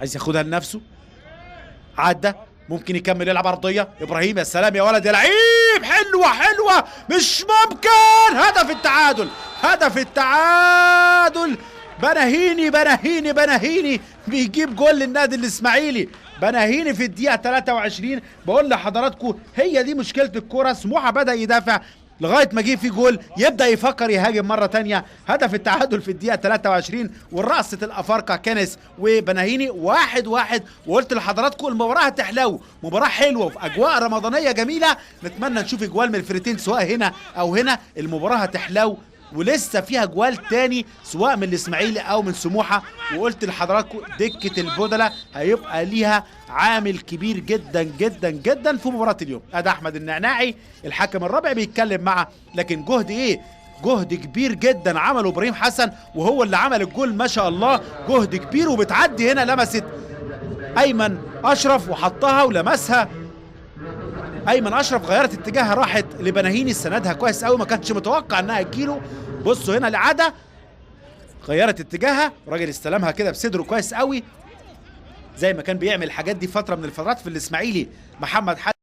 عايز ياخدها لنفسه، عدى ممكن يكمل يلعب عرضيه. ابراهيم يا سلام يا ولد يا لعيب، حلوه حلوه مش ممكن. هدف التعادل، هدف التعادل. بناهيني بناهيني بناهيني بيجيب جول للنادي الاسماعيلي. بناهيني في الدقيقه 23. بقول لحضراتكم هي دي مشكله الكوره. سموحه بدا يدافع لغايه ما جه في جول، يبدا يفكر يهاجم مره تانية. هدف التعادل في الدقيقه 23 والرقصه الافارقه كنس وبناهيني 1-1. وقلت لحضراتكم المباراه هتحلو، مباراه حلوه في اجواء رمضانيه جميله. نتمنى نشوف اجوال من الفريقين سواء هنا او هنا. المباراه هتحلو ولسه فيها جوال تاني سواء من الاسماعيلي او من سموحه. وقلت لحضراتكم دكه البدله هيبقى ليها عامل كبير جدا جدا جدا في مباراه اليوم. ادي احمد النعناعي الحكم الرابع بيتكلم معه، لكن جهد ايه؟ جهد كبير جدا عمله ابراهيم حسن وهو اللي عمل الجول ما شاء الله. جهد كبير. وبتعدي هنا لمست ايمن اشرف وحطها ولمسها ايمن اشرف، غيرت اتجاهها راحت لبناهيني، استندها كويس قوي، ما كانش متوقع انها تجيله. بصوا هنا العاده غيرت اتجاهها، الراجل استلمها كده بصدره كويس قوي زي ما كان بيعمل الحاجات دي فتره من الفترات في الاسماعيلي محمد حسن.